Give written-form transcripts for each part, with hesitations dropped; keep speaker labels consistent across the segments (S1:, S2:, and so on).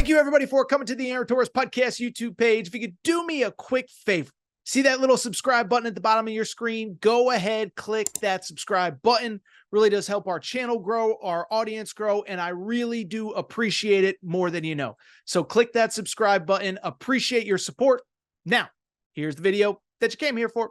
S1: Thank you, everybody, for coming to the Aaron Torres Podcast YouTube page. If you could do me a quick favor, see that little subscribe button at the bottom of your screen? Go ahead, click that subscribe button. Really does help our channel grow, our audience grow, and I really do appreciate it more than you know. So click that subscribe button. Appreciate your support. Now, here's the video that you came here for.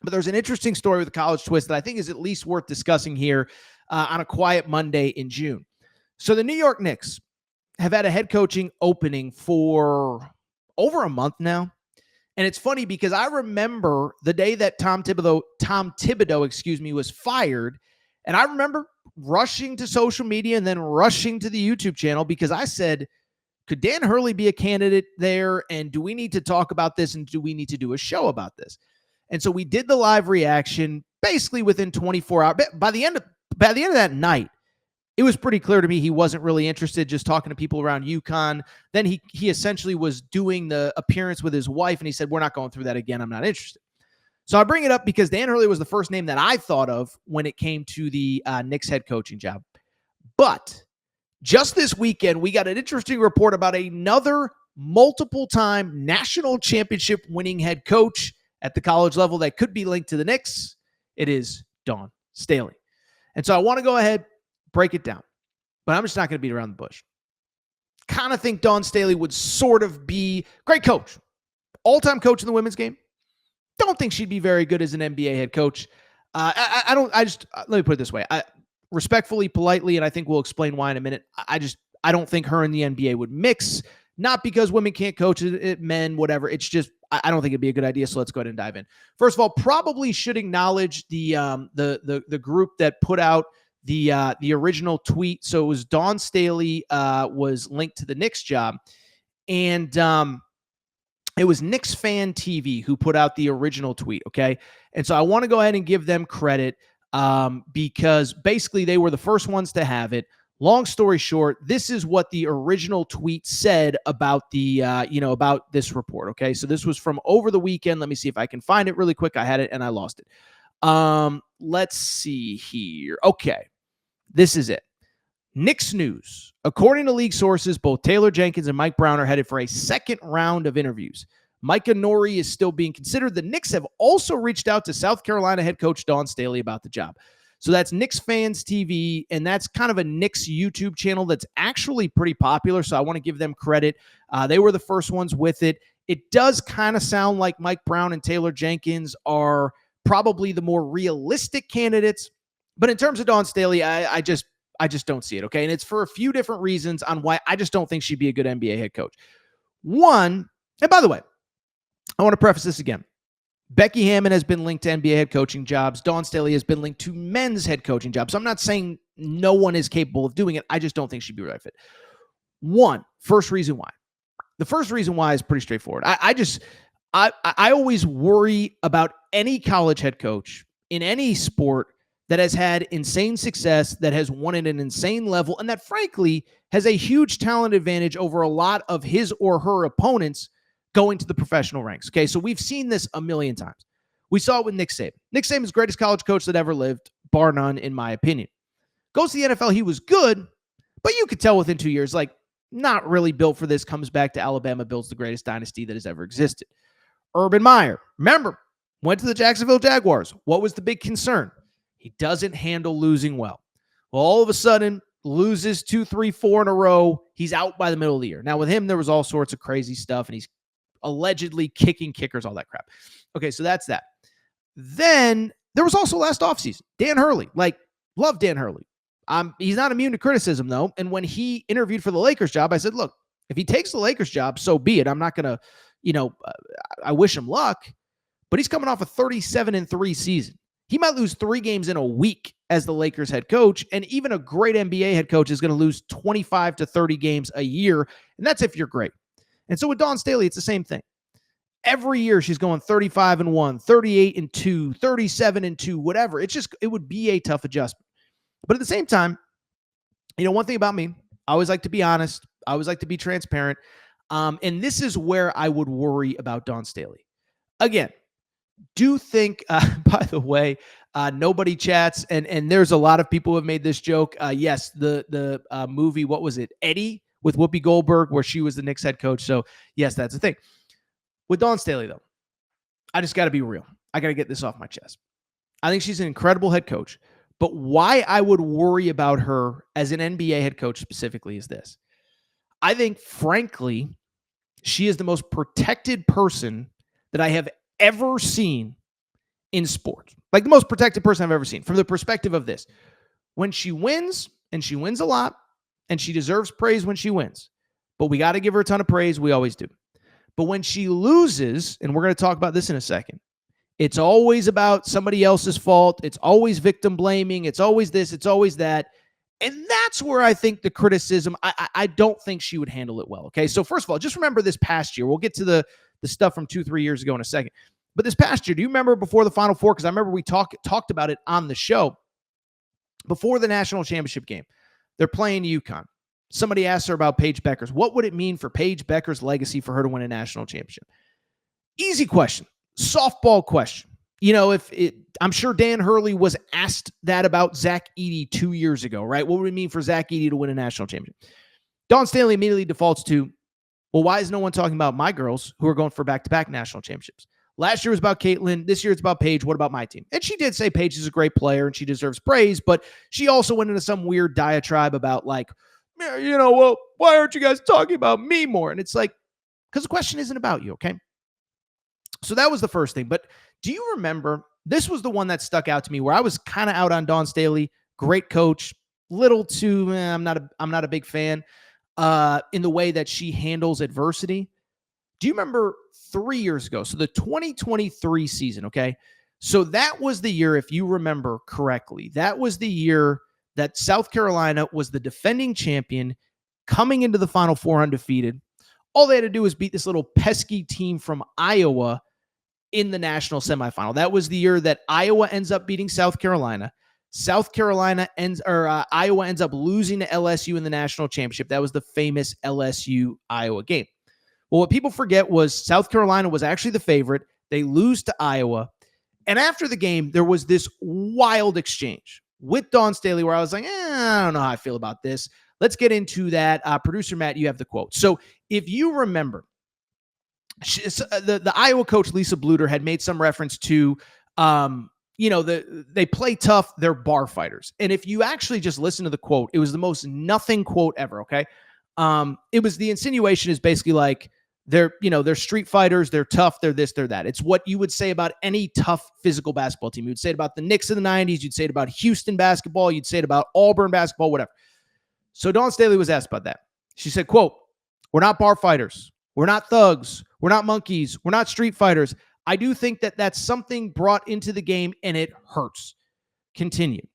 S1: But there's an interesting story with a college twist that I think is at least worth discussing here on a quiet Monday in June. So the New York Knicks have had a head coaching opening for over a month now. And it's funny because I remember the day that Tom Thibodeau, was fired. And I remember rushing to social media and then rushing to the YouTube channel because I said, could Dan Hurley be a candidate there? And do we need to talk about this? And do we need to do a show about this? And so we did the live reaction basically within 24 hours. By the end of that night, it was pretty clear to me he wasn't really interested, just talking to people around UConn. Then he essentially was doing the appearance with his wife, and he said, we're not going through that again. I'm not interested. So I bring it up because Dan Hurley was the first name that I thought of when it came to the Knicks head coaching job. But just this weekend, we got an interesting report about another multiple-time national championship winning head coach at the college level that could be linked to the Knicks. It is Dawn Staley. And so I want to go ahead, break it down, but I'm just not going to beat around the bush. Kind of think Dawn Staley would sort of be great coach, all-time coach in the women's game. Don't think she'd be very good as an NBA head coach. Let me put it this way. Respectfully, politely, and I think we'll explain why in a minute. I don't think her and the NBA would mix, not because women can't coach it, men, whatever. It's just, I don't think it'd be a good idea. So let's go ahead and dive in. First of all, probably should acknowledge the group that put out the original tweet. So it was Dawn Staley was linked to the Knicks job, and it was Knicks Fan TV who put out the original tweet. Okay, and so I want to go ahead and give them credit because basically they were the first ones to have it. Long story short, this is what the original tweet said about the about this report. Okay, so this was from over the weekend. Let me see if I can find it really quick. I had it and I lost it. Let's see here. Okay. This is it. Knicks news. According to league sources, both Taylor Jenkins and Mike Brown are headed for a second round of interviews. Micah Nori is still being considered. The Knicks have also reached out to South Carolina head coach Dawn Staley about the job. So that's Knicks Fans TV, and that's kind of a Knicks YouTube channel that's actually pretty popular, so I want to give them credit. They were the first ones with it. It does kind of sound like Mike Brown and Taylor Jenkins are probably the more realistic candidates. But in terms of Dawn Staley, I just don't see it, okay? And it's for a few different reasons on why I just don't think she'd be a good NBA head coach. One, and by the way, I want to preface this again. Becky Hammon has been linked to NBA head coaching jobs. Dawn Staley has been linked to men's head coaching jobs. So I'm not saying no one is capable of doing it. I just don't think she'd be the right fit. First reason why. The first reason why is pretty straightforward. I always worry about any college head coach in any sport that has had insane success, that has won at an insane level, and that frankly has a huge talent advantage over a lot of his or her opponents going to the professional ranks. Okay, so we've seen this a million times. We saw it with Nick Saban. Nick Saban's the greatest college coach that ever lived, bar none, in my opinion. Goes to the NFL, he was good, but you could tell within 2 years, like, not really built for this, comes back to Alabama, builds the greatest dynasty that has ever existed. Urban Meyer, remember, went to the Jacksonville Jaguars. What was the big concern? He doesn't handle losing well. Well, all of a sudden, loses 2, 3, 4 in a row. He's out by the middle of the year. Now, with him, there was all sorts of crazy stuff, and he's allegedly kicking kickers, all that crap. Okay, so that's that. Then there was also last offseason, Dan Hurley. Love Dan Hurley. He's not immune to criticism, though. And when he interviewed for the Lakers job, I said, look, if he takes the Lakers job, so be it. I'm not going to, I wish him luck, but he's coming off a 37-3 season. He might lose 3 games in a week as the Lakers head coach, and even a great NBA head coach is going to lose 25 to 30 games a year, and that's if you're great. And so with Dawn Staley, it's the same thing. Every year she's going 35-1, 38-2, 37-2, whatever. It would be a tough adjustment. But at the same time, one thing about me, I always like to be honest. I always like to be transparent. And this is where I would worry about Dawn Staley. Again, do think, by the way, nobody chats, and there's a lot of people who have made this joke. Yes, the movie, what was it, Eddie, with Whoopi Goldberg, where she was the Knicks head coach. So, yes, that's the thing. With Dawn Staley, though, I just got to be real. I got to get this off my chest. I think she's an incredible head coach. But why I would worry about her as an NBA head coach specifically is this. I think, frankly, she is the most protected person that I have ever seen in sports. Like the most protected person I've ever seen from the perspective of this. When she wins, and she wins a lot, and she deserves praise when she wins, but we got to give her a ton of praise. We always do. But when she loses, and we're going to talk about this in a second, it's always about somebody else's fault. It's always victim blaming. It's always this. It's always that. And that's where I think the criticism, I don't think she would handle it well. Okay. So first of all, just remember this past year. We'll get to the stuff from 2-3 years ago in a second. But this past year, do you remember before the Final Four? Because I remember we talked about it on the show. Before the national championship game, they're playing UConn. Somebody asked her about Paige Beckers. What would it mean for Paige Beckers' legacy for her to win a national championship? Easy question. Softball question. I'm sure Dan Hurley was asked that about Zach Edey 2 years ago, right? What would it mean for Zach Edey to win a national championship? Dawn Staley immediately defaults to, well, why is no one talking about my girls who are going for back-to-back national championships? Last year was about Caitlin. This year it's about Paige. What about my team? And she did say Paige is a great player and she deserves praise, but she also went into some weird diatribe about like, well, why aren't you guys talking about me more? And it's like, because the question isn't about you, okay? So that was the first thing. But do you remember, this was the one that stuck out to me where I was kind of out on Dawn Staley, great coach, little too, I'm not a big fan in the way that she handles adversity. Do you remember 3 years ago? So the 2023 season, okay? So that was the year, if you remember correctly, that was the year that South Carolina was the defending champion, coming into the Final Four undefeated. All they had to do was beat this little pesky team from Iowa in the national semifinal. That was the year that Iowa ends up beating South Carolina. Iowa ends up losing to LSU in the national championship. That was the famous LSU-Iowa game. Well, what people forget was South Carolina was actually the favorite. They lose to Iowa. And after the game, there was this wild exchange with Dawn Staley where I was like, I don't know how I feel about this. Let's get into that. Producer Matt, you have the quote. So if you remember, the Iowa coach, Lisa Bluter, had made some reference to, they play tough. They're bar fighters. And if you actually just listen to the quote, it was the most nothing quote ever. Okay. It was, the insinuation is basically like, they're street fighters. They're tough. They're this, they're that. It's what you would say about any tough physical basketball team. You would say it about the Knicks in the 90s. You'd say it about Houston basketball. You'd say it about Auburn basketball, whatever. So Dawn Staley was asked about that. She said, quote, "We're not bar fighters. We're not thugs. We're not monkeys. We're not street fighters. I do think that that's something brought into the game and it hurts." Continue.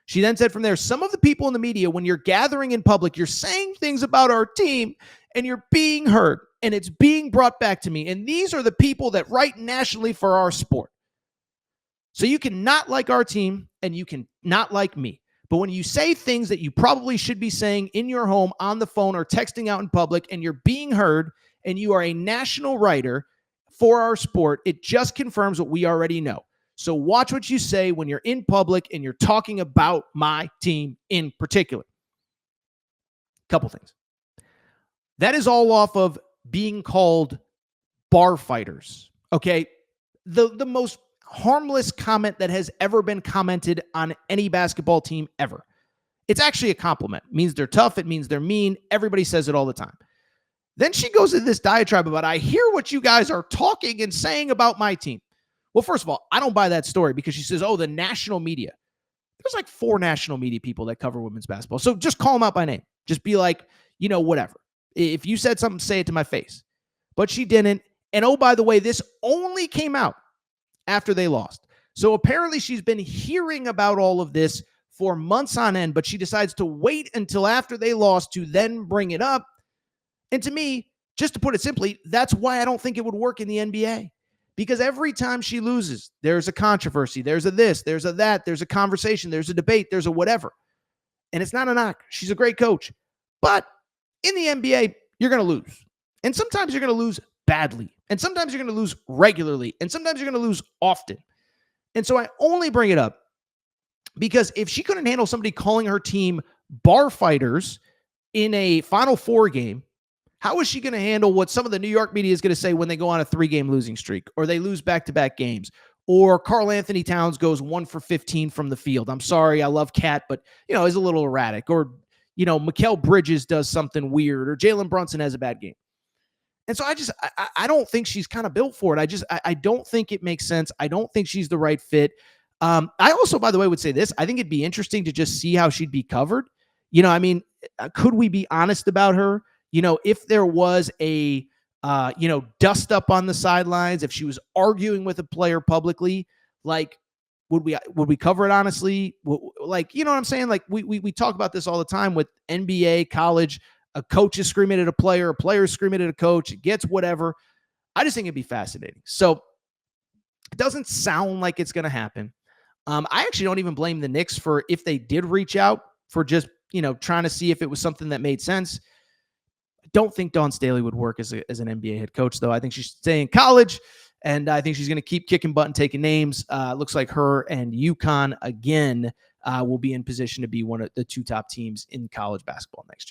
S1: She then said from there, "Some of the people in the media, when you're gathering in public, you're saying things about our team and you're being heard and it's being brought back to me. And these are the people that write nationally for our sport. So you can not like our team and you can not like me. But when you say things that you probably should be saying in your home, on the phone, or texting out in public, and you're being heard, and you are a national writer for our sport, it just confirms what we already know. So watch what you say when you're in public and you're talking about my team in particular." Couple things. That is all off of being called bar fighters. Okay. The most harmless comment that has ever been commented on any basketball team ever. It's actually a compliment. It means they're tough. It means they're mean. Everybody says it all the time. Then she goes into this diatribe about, I hear what you guys are talking and saying about my team. Well, first of all, I don't buy that story because she says, oh, the national media. There's like 4 national media people that cover women's basketball. So just call them out by name. Just be like, whatever. If you said something, say it to my face. But she didn't. And oh, by the way, this only came out after they lost. So apparently she's been hearing about all of this for months on end, but she decides to wait until after they lost to then bring it up. And to me, just to put it simply, that's why I don't think it would work in the NBA. Because every time she loses, there's a controversy, there's a this, there's a that, there's a conversation, there's a debate, there's a whatever. And it's not a knock. She's a great coach. But in the NBA, you're going to lose. And sometimes you're going to lose badly. And sometimes you're going to lose regularly. And sometimes you're going to lose often. And so I only bring it up because if she couldn't handle somebody calling her team bar fighters, in a Final Four game, how is she going to handle what some of the New York media is going to say when they go on a 3-game losing streak, or they lose back-to-back games, or Karl Anthony Towns goes 1 for 15 from the field? I'm sorry, I love Kat, but he's a little erratic. Or Mikal Bridges does something weird, or Jalen Brunson has a bad game. And so I don't think she's kind of built for it. I don't think it makes sense. I don't think she's the right fit. I also, by the way, would say this. I think it'd be interesting to just see how she'd be covered. Could we be honest about her? If there was a, dust up on the sidelines, if she was arguing with a player publicly, like, would we cover it honestly? Like, you know what I'm saying? Like, we talk about this all the time with NBA, college. A coach is screaming at a player is screaming at a coach. It gets whatever. I just think it'd be fascinating. So it doesn't sound like it's going to happen. I actually don't even blame the Knicks for, if they did reach out, for just, trying to see if it was something that made sense. I don't think Dawn Staley would work as an NBA head coach, though. I think she should stay in college, and I think she's going to keep kicking butt and taking names. Looks like her and UConn again will be in position to be one of the 2 top teams in college basketball next year.